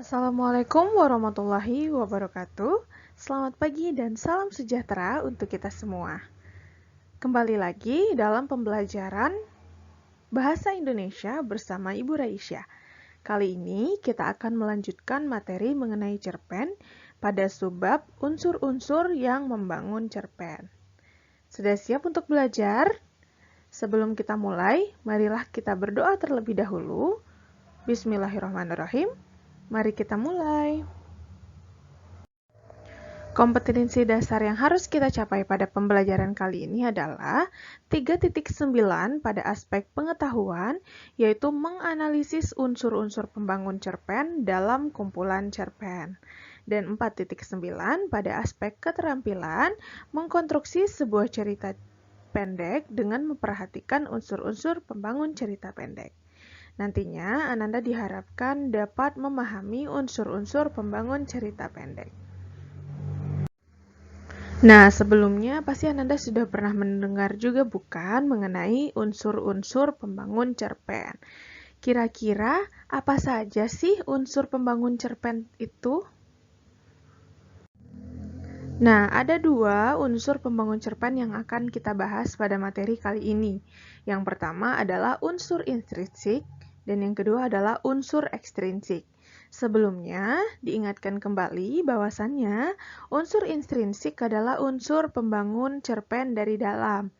Assalamualaikum warahmatullahi wabarakatuh. Selamat pagi dan salam sejahtera untuk kita semua. Kembali lagi dalam pembelajaran Bahasa Indonesia bersama Ibu Raisya. Kali ini kita akan melanjutkan materi mengenai cerpen pada subbab unsur-unsur yang membangun cerpen. Sudah siap untuk belajar? Sebelum kita mulai, marilah kita berdoa terlebih dahulu. Bismillahirrahmanirrahim. Mari kita mulai. Kompetensi dasar yang harus kita capai pada pembelajaran kali ini adalah 3.9 pada aspek pengetahuan, yaitu menganalisis unsur-unsur pembangun cerpen dalam kumpulan cerpen. Dan 4.9 pada aspek keterampilan, mengkonstruksi sebuah cerita pendek dengan memperhatikan unsur-unsur pembangun cerita pendek. Nantinya, Ananda diharapkan dapat memahami unsur-unsur pembangun cerita pendek. Nah, sebelumnya pasti Ananda sudah pernah mendengar juga bukan mengenai unsur-unsur pembangun cerpen. Kira-kira apa saja sih unsur pembangun cerpen itu? Nah, ada dua unsur pembangun cerpen yang akan kita bahas pada materi kali ini. Yang pertama adalah unsur intrinsik dan yang kedua adalah unsur ekstrinsik. Sebelumnya, diingatkan kembali bahwasannya unsur intrinsik adalah unsur pembangun cerpen dari dalam.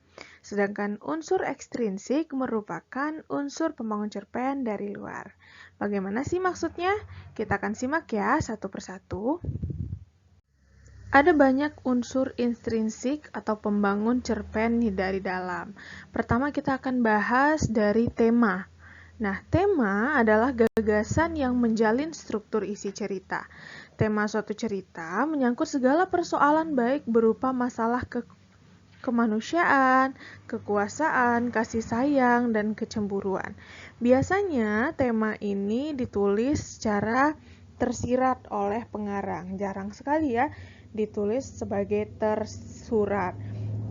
Sedangkan unsur ekstrinsik merupakan unsur pembangun cerpen dari luar. Bagaimana sih maksudnya? Kita akan simak ya satu persatu. Ada banyak unsur intrinsik atau pembangun cerpen dari dalam. Pertama kita akan bahas dari tema. Nah, tema adalah gagasan yang menjalin struktur isi cerita. Tema suatu cerita menyangkut segala persoalan baik berupa masalah kemanusiaan, kekuasaan, kasih sayang, dan kecemburuan. Biasanya tema ini ditulis secara tersirat oleh pengarang. Jarang sekali ya ditulis sebagai tersurat.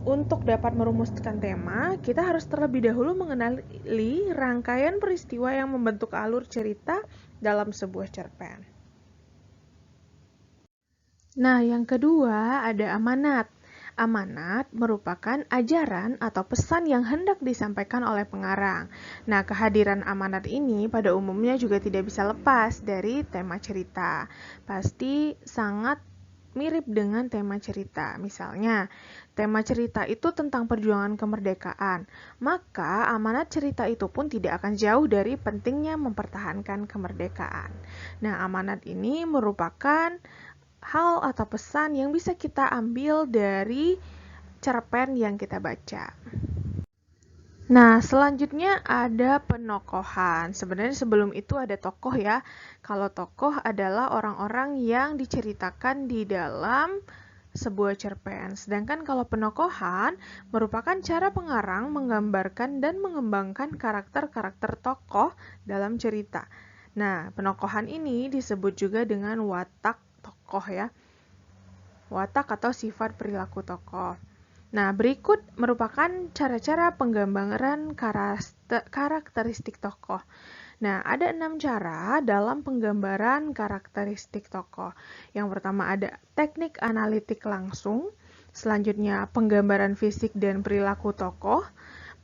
Untuk dapat merumuskan tema, kita harus terlebih dahulu mengenali rangkaian peristiwa yang membentuk alur cerita dalam sebuah cerpen. Nah, yang kedua ada amanat. Amanat merupakan ajaran atau pesan yang hendak disampaikan oleh pengarang. Nah, kehadiran amanat ini pada umumnya juga tidak bisa lepas dari tema cerita. Pasti sangat mirip dengan tema cerita. Misalnya, tema cerita itu tentang perjuangan kemerdekaan, maka amanat cerita itu pun tidak akan jauh dari pentingnya mempertahankan kemerdekaan. Nah, amanat ini merupakan hal atau pesan yang bisa kita ambil dari cerpen yang kita baca. Nah, selanjutnya ada penokohan. Sebenarnya sebelum itu ada tokoh ya. Kalau tokoh adalah orang-orang yang diceritakan di dalam sebuah cerpen. Sedangkan kalau penokohan merupakan cara pengarang menggambarkan dan mengembangkan karakter-karakter tokoh dalam cerita. Nah, penokohan ini disebut juga dengan watak tokoh ya. Watak atau sifat perilaku tokoh. Nah, berikut merupakan cara-cara penggambaran karakteristik tokoh. Nah, ada 6 cara dalam penggambaran karakteristik tokoh. Yang pertama ada teknik analitik langsung, selanjutnya penggambaran fisik dan perilaku tokoh,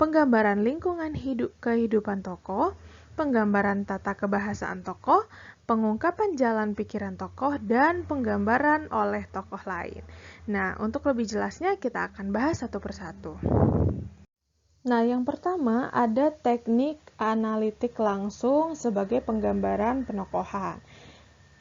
penggambaran lingkungan kehidupan tokoh, penggambaran tata kebahasaan tokoh, pengungkapan jalan pikiran tokoh, dan penggambaran oleh tokoh lain. Nah, untuk lebih jelasnya kita akan bahas satu persatu. Nah, yang pertama ada teknik analitik langsung sebagai penggambaran penokohan.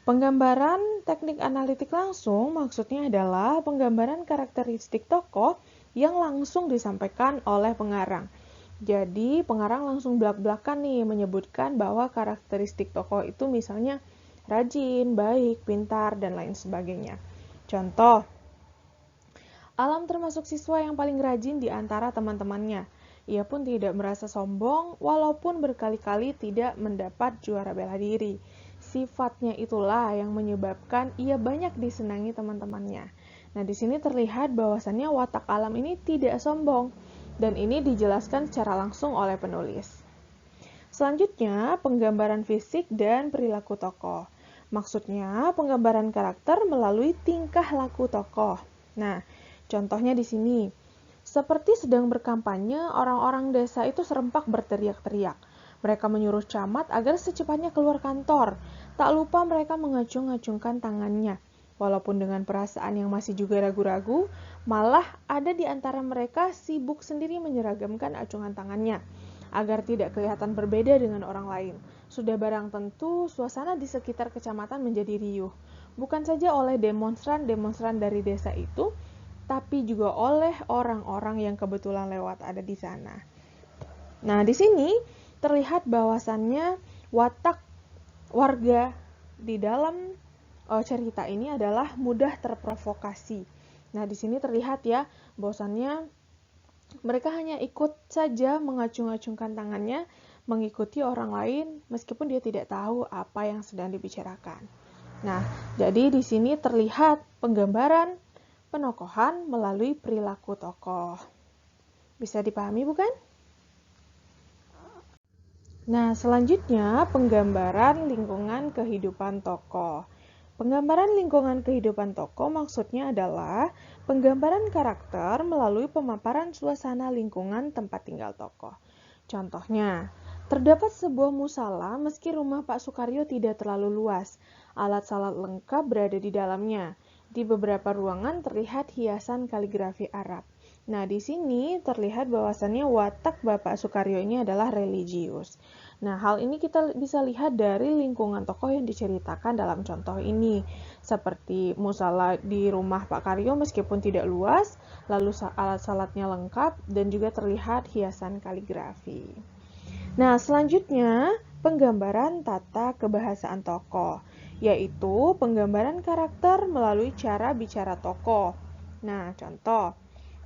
Penggambaran teknik analitik langsung maksudnya adalah penggambaran karakteristik tokoh yang langsung disampaikan oleh pengarang. Jadi, pengarang langsung belak-belakan nih menyebutkan bahwa karakteristik tokoh itu misalnya rajin, baik, pintar, dan lain sebagainya. Contoh, Alam termasuk siswa yang paling rajin di antara teman-temannya. Ia pun tidak merasa sombong walaupun berkali-kali tidak mendapat juara bela diri. Sifatnya itulah yang menyebabkan ia banyak disenangi teman-temannya. Nah, di sini terlihat bahwasannya watak Alam ini tidak sombong, dan ini dijelaskan secara langsung oleh penulis. Selanjutnya, penggambaran fisik dan perilaku tokoh. Maksudnya, penggambaran karakter melalui tingkah laku tokoh. Nah, contohnya di sini. Seperti sedang berkampanye, orang-orang desa itu serempak berteriak-teriak. Mereka menyuruh camat agar secepatnya keluar kantor. Tak lupa mereka mengacung-acungkan tangannya. Walaupun dengan perasaan yang masih juga ragu-ragu, malah ada di antara mereka sibuk sendiri menyeragamkan acungan tangannya, agar tidak kelihatan berbeda dengan orang lain. Sudah barang tentu, suasana di sekitar kecamatan menjadi riuh. Bukan saja oleh demonstran-demonstran dari desa itu, tapi juga oleh orang-orang yang kebetulan lewat ada di sana. Nah, di sini terlihat bahwasannya watak warga di dalam cerita ini adalah mudah terprovokasi. Nah, di sini terlihat ya, bahwasannya mereka hanya ikut saja mengacung-acungkan tangannya, mengikuti orang lain meskipun dia tidak tahu apa yang sedang dibicarakan. Nah, jadi di sini terlihat penggambaran penokohan melalui perilaku tokoh. Bisa dipahami bukan? Nah, selanjutnya penggambaran lingkungan kehidupan tokoh. Penggambaran lingkungan kehidupan tokoh maksudnya adalah penggambaran karakter melalui pemaparan suasana lingkungan tempat tinggal tokoh. Contohnya, terdapat sebuah musala meski rumah Pak Sukaryo tidak terlalu luas. Alat salat lengkap berada di dalamnya. Di beberapa ruangan terlihat hiasan kaligrafi Arab. Nah, di sini terlihat bahwasannya watak Bapak Sukaryo ini adalah religius. Nah, hal ini kita bisa lihat dari lingkungan tokoh yang diceritakan dalam contoh ini. Seperti musala di rumah Pak Karyo meskipun tidak luas, lalu alat salatnya lengkap, dan juga terlihat hiasan kaligrafi. Nah, selanjutnya penggambaran tata kebahasaan tokoh, yaitu penggambaran karakter melalui cara bicara tokoh. Nah, contoh.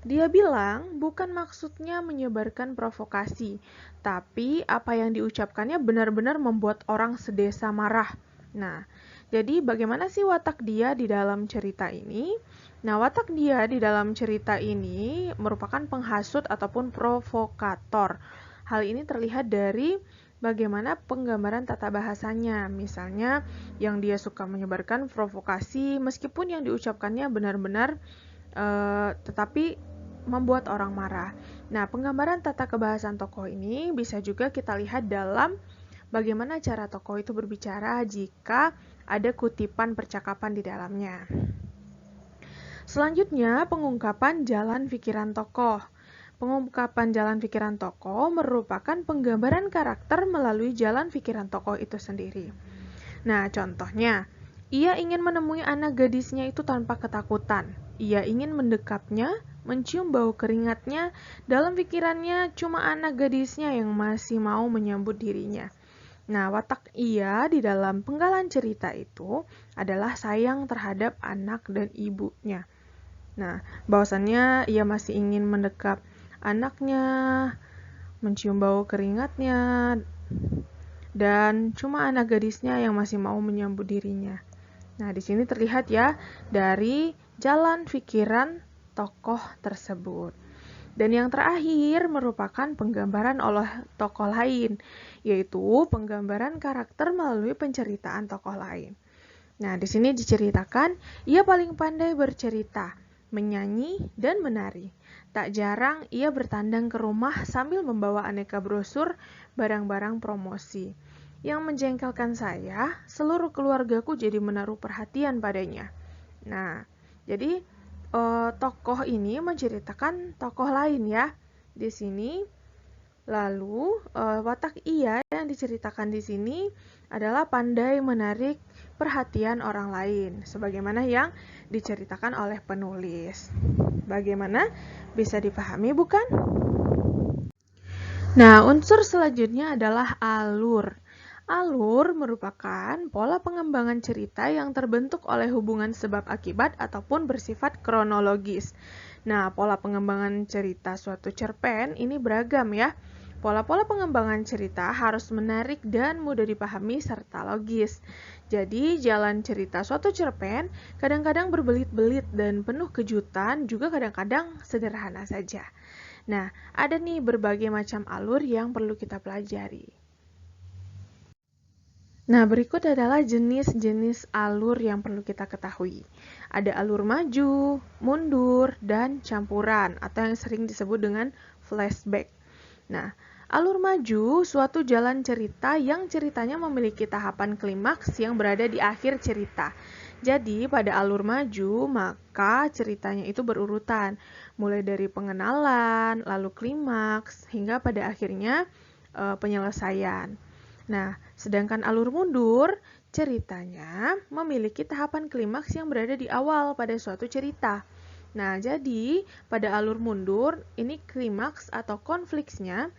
Dia bilang bukan maksudnya menyebarkan provokasi, tapi apa yang diucapkannya benar-benar membuat orang sedesa marah. Nah, jadi bagaimana sih watak dia di dalam cerita ini? Nah, watak dia di dalam cerita ini merupakan penghasut ataupun provokator. Hal ini terlihat dari bagaimana penggambaran tata bahasanya. Misalnya, yang dia suka menyebarkan provokasi meskipun yang diucapkannya benar-benar tetapi membuat orang marah. Nah, penggambaran tata kebahasan tokoh ini bisa juga kita lihat dalam bagaimana cara tokoh itu berbicara jika ada kutipan percakapan di dalamnya. Selanjutnya, pengungkapan jalan pikiran tokoh. Pengungkapan jalan pikiran tokoh merupakan penggambaran karakter melalui jalan pikiran tokoh itu sendiri. Nah, contohnya, ia ingin menemui anak gadisnya itu tanpa ketakutan. Ia ingin mendekapnya, mencium bau keringatnya, dalam pikirannya cuma anak gadisnya yang masih mau menyambut dirinya. Nah, watak ia di dalam penggalan cerita itu adalah sayang terhadap anak dan ibunya. Nah, bahwasannya ia masih ingin mendekap anaknya, mencium bau keringatnya, dan cuma anak gadisnya yang masih mau menyambut dirinya. Nah, di sini terlihat ya dari jalan pikiran tokoh tersebut. Dan yang terakhir merupakan penggambaran oleh tokoh lain, yaitu penggambaran karakter melalui penceritaan tokoh lain. Nah, di sini diceritakan ia paling pandai bercerita, menyanyi, dan menari. Tak jarang ia bertandang ke rumah sambil membawa aneka brosur barang-barang promosi. Yang menjengkelkan saya, seluruh keluargaku jadi menaruh perhatian padanya. Nah, jadi tokoh ini menceritakan tokoh lain ya di sini. Lalu watak ia yang diceritakan di sini adalah pandai menarik perhatian orang lain, sebagaimana yang diceritakan oleh penulis. Bagaimana? Bisa dipahami bukan? Nah, unsur selanjutnya adalah alur. Alur merupakan pola pengembangan cerita yang terbentuk oleh hubungan sebab akibat ataupun bersifat kronologis. Nah, pola pengembangan cerita suatu cerpen ini beragam ya. Pola-pola pengembangan cerita harus menarik dan mudah dipahami serta logis. Jadi, jalan cerita suatu cerpen kadang-kadang berbelit-belit dan penuh kejutan, juga kadang-kadang sederhana saja. Nah, ada nih berbagai macam alur yang perlu kita pelajari. Nah, berikut adalah jenis-jenis alur yang perlu kita ketahui. Ada alur maju, mundur, dan campuran atau yang sering disebut dengan flashback. Nah, alur maju suatu jalan cerita yang ceritanya memiliki tahapan klimaks yang berada di akhir cerita. Jadi, pada alur maju, maka ceritanya itu berurutan, mulai dari pengenalan, lalu klimaks, hingga pada akhirnya penyelesaian. Nah, sedangkan alur mundur, ceritanya memiliki tahapan klimaks yang berada di awal pada suatu cerita. Nah, jadi pada alur mundur, ini klimaks atau konfliknya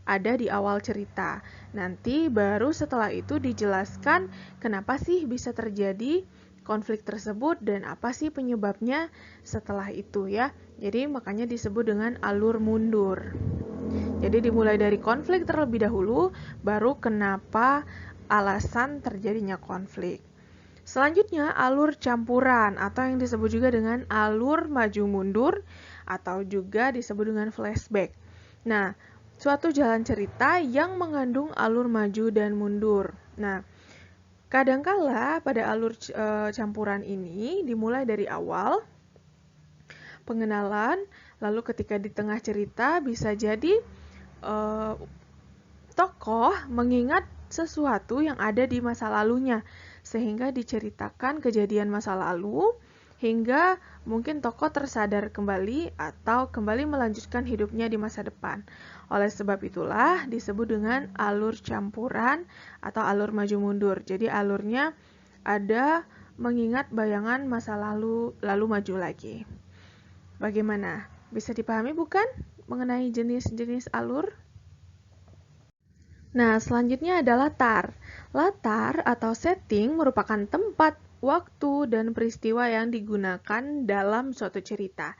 ada di awal cerita. Nanti baru setelah itu dijelaskan kenapa sih bisa terjadi konflik tersebut dan apa sih penyebabnya setelah itu ya. Jadi makanya disebut dengan alur mundur. Jadi dimulai dari konflik terlebih dahulu, baru kenapa alasan terjadinya konflik. Selanjutnya alur campuran atau yang disebut juga dengan alur maju mundur atau juga disebut dengan flashback. Nah, suatu jalan cerita yang mengandung alur maju dan mundur. Nah, kadangkala pada alur campuran ini dimulai dari awal pengenalan, lalu ketika di tengah cerita bisa jadi tokoh mengingat sesuatu yang ada di masa lalunya, sehingga diceritakan kejadian masa lalu hingga mungkin tokoh tersadar kembali atau kembali melanjutkan hidupnya di masa depan. Oleh sebab itulah disebut dengan alur campuran atau alur maju mundur. Jadi alurnya ada mengingat bayangan masa lalu maju lagi. Bagaimana? Bisa dipahami bukan mengenai jenis-jenis alur? Nah, selanjutnya ada latar. Latar atau setting merupakan tempat, waktu, dan peristiwa yang digunakan dalam suatu cerita.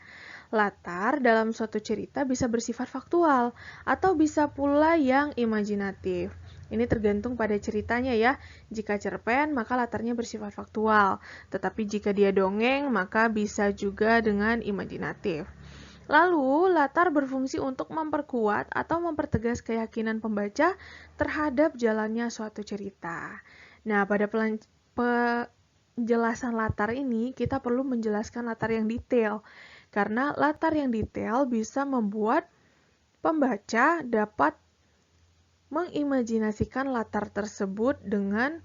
Latar dalam suatu cerita bisa bersifat faktual atau bisa pula yang imajinatif. Ini tergantung pada ceritanya ya. Jika cerpen, maka latarnya bersifat faktual. Tetapi jika dia dongeng, maka bisa juga dengan imajinatif. Lalu, latar berfungsi untuk memperkuat atau mempertegas keyakinan pembaca terhadap jalannya suatu cerita. Nah, pada penjelasan latar ini, kita perlu menjelaskan latar yang detail. Karena latar yang detail bisa membuat pembaca dapat mengimajinasikan latar tersebut dengan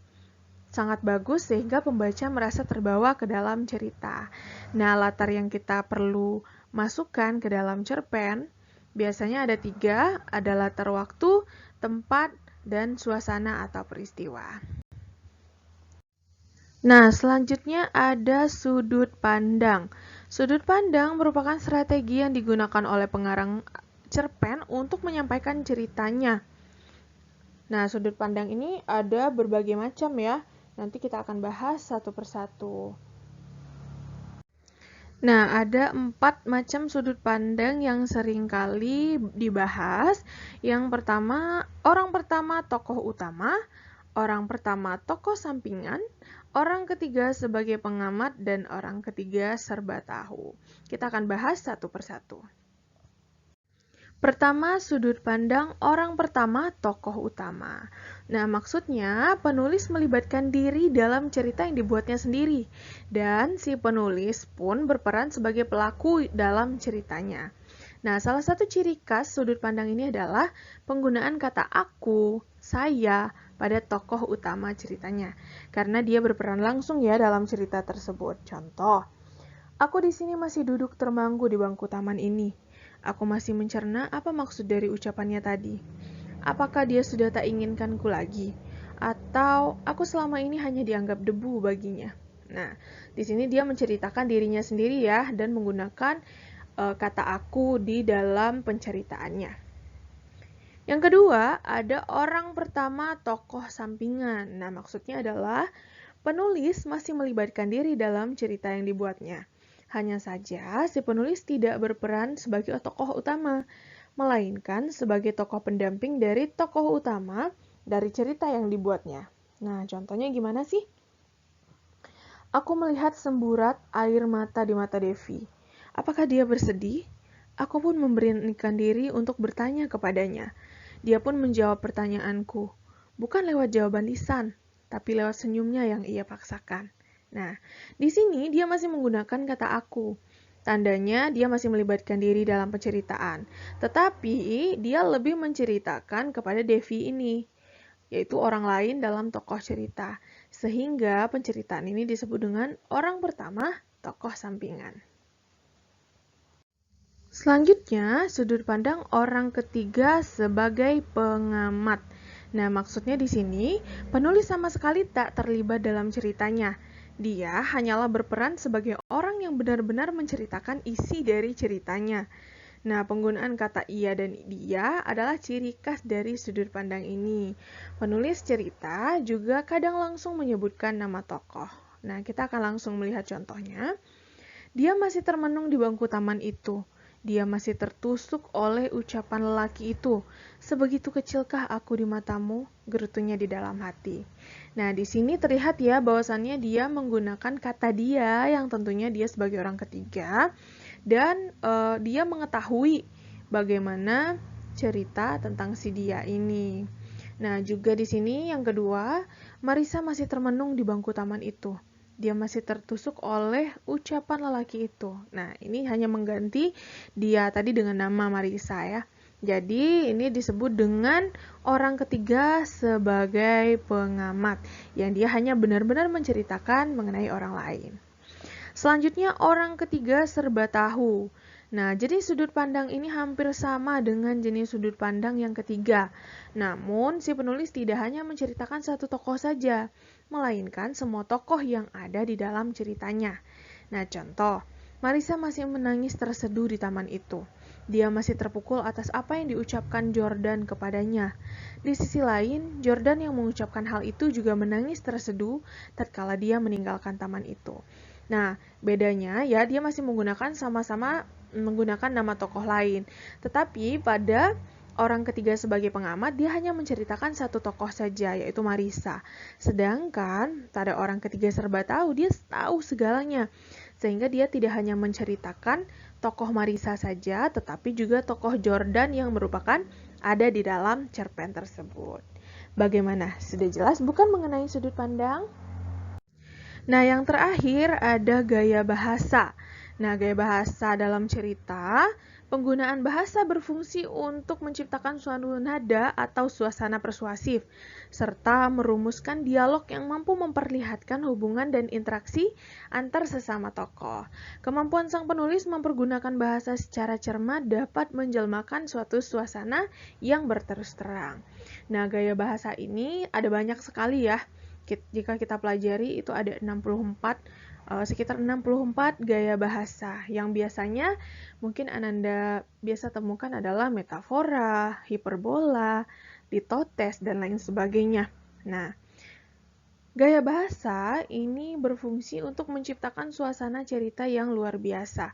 sangat bagus sehingga pembaca merasa terbawa ke dalam cerita. Nah, latar yang kita perlu masukkan ke dalam cerpen biasanya ada 3, ada latar waktu, tempat, dan suasana atau peristiwa. Nah, selanjutnya ada sudut pandang. Sudut pandang merupakan strategi yang digunakan oleh pengarang cerpen untuk menyampaikan ceritanya. Nah, sudut pandang ini ada berbagai macam ya. Nanti kita akan bahas satu persatu. Nah, ada 4 macam sudut pandang yang sering kali dibahas. Yang pertama, orang pertama tokoh utama, orang pertama tokoh sampingan, orang ketiga sebagai pengamat, dan orang ketiga serba tahu. Kita akan bahas satu persatu. Pertama, sudut pandang orang pertama tokoh utama. Nah, maksudnya penulis melibatkan diri dalam cerita yang dibuatnya sendiri. Dan si penulis pun berperan sebagai pelaku dalam ceritanya. Nah, salah satu ciri khas sudut pandang ini adalah penggunaan kata aku, saya, pada tokoh utama ceritanya. Karena dia berperan langsung ya dalam cerita tersebut. Contoh, aku di sini masih duduk termanggu di bangku taman ini. Aku masih mencerna apa maksud dari ucapannya tadi. Apakah dia sudah tak inginkanku lagi? Atau aku selama ini hanya dianggap debu baginya? Nah, di sini dia menceritakan dirinya sendiri ya, dan menggunakan kata aku di dalam penceritaannya. Yang kedua, ada orang pertama tokoh sampingan. Nah, maksudnya adalah penulis masih melibatkan diri dalam cerita yang dibuatnya. Hanya saja, si penulis tidak berperan sebagai tokoh utama, melainkan sebagai tokoh pendamping dari tokoh utama dari cerita yang dibuatnya. Nah, contohnya gimana sih? Aku melihat semburat air mata di mata Devi. Apakah dia bersedih? Aku pun memberanikan diri untuk bertanya kepadanya. Dia pun menjawab pertanyaanku, bukan lewat jawaban lisan, tapi lewat senyumnya yang ia paksakan. Nah, di sini dia masih menggunakan kata aku. Tandanya dia masih melibatkan diri dalam penceritaan. Tetapi dia lebih menceritakan kepada Devi ini, yaitu orang lain dalam tokoh cerita. Sehingga penceritaan ini disebut dengan orang pertama, tokoh sampingan. Selanjutnya, sudut pandang orang ketiga sebagai pengamat. Nah, maksudnya di sini, penulis sama sekali tak terlibat dalam ceritanya. Dia hanyalah berperan sebagai orang yang benar-benar menceritakan isi dari ceritanya. Nah, penggunaan kata ia dan dia adalah ciri khas dari sudut pandang ini. Penulis cerita juga kadang langsung menyebutkan nama tokoh. Nah, kita akan langsung melihat contohnya. Dia masih termenung di bangku taman itu. Dia masih tertusuk oleh ucapan lelaki itu. Sebegitu kecilkah aku di matamu? Gerutunya di dalam hati. Nah, di sini terlihat ya bahwasannya dia menggunakan kata dia yang tentunya dia sebagai orang ketiga dan dia mengetahui bagaimana cerita tentang si dia ini. Nah, juga di sini yang kedua, Marisa masih termenung di bangku taman itu. Dia masih tertusuk oleh ucapan lelaki itu. Nah, ini hanya mengganti dia tadi dengan nama Marisa ya. Jadi, ini disebut dengan orang ketiga sebagai pengamat, yang dia hanya benar-benar menceritakan mengenai orang lain. Selanjutnya, orang ketiga serba tahu. Nah, jadi sudut pandang ini hampir sama dengan jenis sudut pandang yang ketiga. Namun, si penulis tidak hanya menceritakan satu tokoh saja, melainkan semua tokoh yang ada di dalam ceritanya. Nah, contoh, Marisa masih menangis terseduh di taman itu. Dia masih terpukul atas apa yang diucapkan Jordan kepadanya. Di sisi lain, Jordan yang mengucapkan hal itu juga menangis terseduh tatkala dia meninggalkan taman itu. Nah, bedanya ya dia masih menggunakan sama-sama menggunakan nama tokoh lain. Tetapi pada orang ketiga sebagai pengamat, dia hanya menceritakan satu tokoh saja, yaitu Marisa. Sedangkan pada orang ketiga serba tahu, dia tahu segalanya. Sehingga dia tidak hanya menceritakan tokoh Marisa saja, tetapi juga tokoh Jordan yang merupakan ada di dalam cerpen tersebut. Bagaimana? Sudah jelas bukan mengenai sudut pandang? Nah, yang terakhir ada gaya bahasa. Nah, gaya bahasa dalam cerita, penggunaan bahasa berfungsi untuk menciptakan suatu nada atau suasana persuasif, serta merumuskan dialog yang mampu memperlihatkan hubungan dan interaksi antar sesama tokoh. Kemampuan sang penulis mempergunakan bahasa secara cermat dapat menjelmakan suatu suasana yang berterus terang. Nah, gaya bahasa ini ada banyak sekali ya. Jika kita pelajari itu ada sekitar 64 gaya bahasa yang biasanya mungkin Ananda biasa temukan adalah metafora, hiperbola, litotes, dan lain sebagainya. Nah, gaya bahasa ini berfungsi untuk menciptakan suasana cerita yang luar biasa.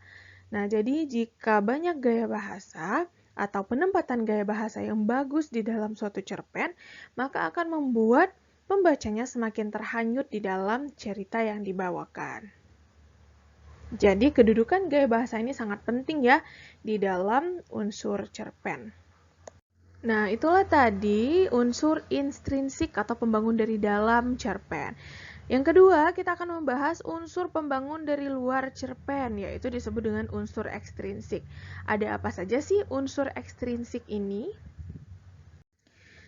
Nah, jadi jika banyak gaya bahasa atau penempatan gaya bahasa yang bagus di dalam suatu cerpen, maka akan membuat pembacanya semakin terhanyut di dalam cerita yang dibawakan. Jadi kedudukan gaya bahasa ini sangat penting ya di dalam unsur cerpen. Nah, itulah tadi unsur intrinsik atau pembangun dari dalam cerpen. Yang kedua, kita akan membahas unsur pembangun dari luar cerpen, yaitu disebut dengan unsur ekstrinsik. Ada apa saja sih unsur ekstrinsik ini?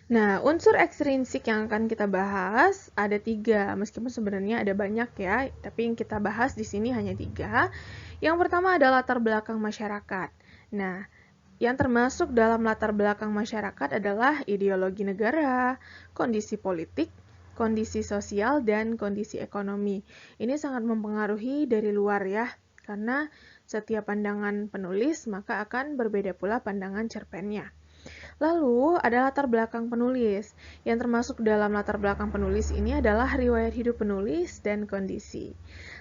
Nah, unsur ekstrinsik yang akan kita bahas ada 3, meskipun sebenarnya ada banyak ya, tapi yang kita bahas di sini hanya 3. Yang pertama adalah latar belakang masyarakat. Nah, yang termasuk dalam latar belakang masyarakat adalah ideologi negara, kondisi politik, kondisi sosial, dan kondisi ekonomi. Ini sangat mempengaruhi dari luar ya, karena setiap pandangan penulis maka akan berbeda pula pandangan cerpennya. Lalu, ada latar belakang penulis. Yang termasuk dalam latar belakang penulis ini adalah riwayat hidup penulis dan kondisi.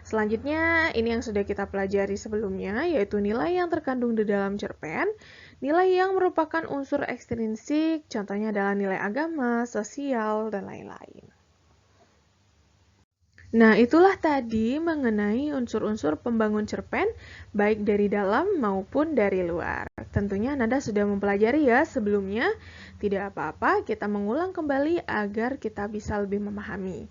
Selanjutnya, ini yang sudah kita pelajari sebelumnya, yaitu nilai yang terkandung di dalam cerpen. Nilai yang merupakan unsur ekstrinsik, contohnya adalah nilai agama, sosial, dan lain-lain. Nah, itulah tadi mengenai unsur-unsur pembangun cerpen, baik dari dalam maupun dari luar. Tentunya Ananda sudah mempelajari ya sebelumnya, tidak apa-apa kita mengulang kembali agar kita bisa lebih memahami.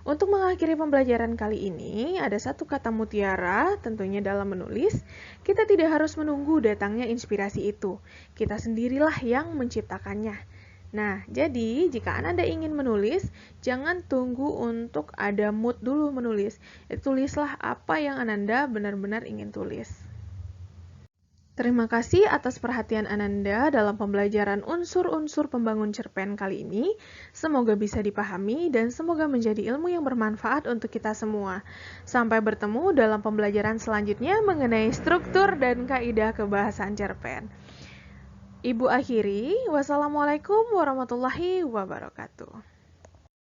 Untuk mengakhiri pembelajaran kali ini, ada satu kata mutiara tentunya dalam menulis, kita tidak harus menunggu datangnya inspirasi itu. Kita sendirilah yang menciptakannya. Nah, jadi jika Anda ingin menulis, jangan tunggu untuk ada mood dulu menulis. Tulislah apa yang Ananda benar-benar ingin tulis. Terima kasih atas perhatian Ananda dalam pembelajaran unsur-unsur pembangun cerpen kali ini. Semoga bisa dipahami dan semoga menjadi ilmu yang bermanfaat untuk kita semua. Sampai bertemu dalam pembelajaran selanjutnya mengenai struktur dan kaidah kebahasaan cerpen. Ibu akhiri, wassalamualaikum warahmatullahi wabarakatuh.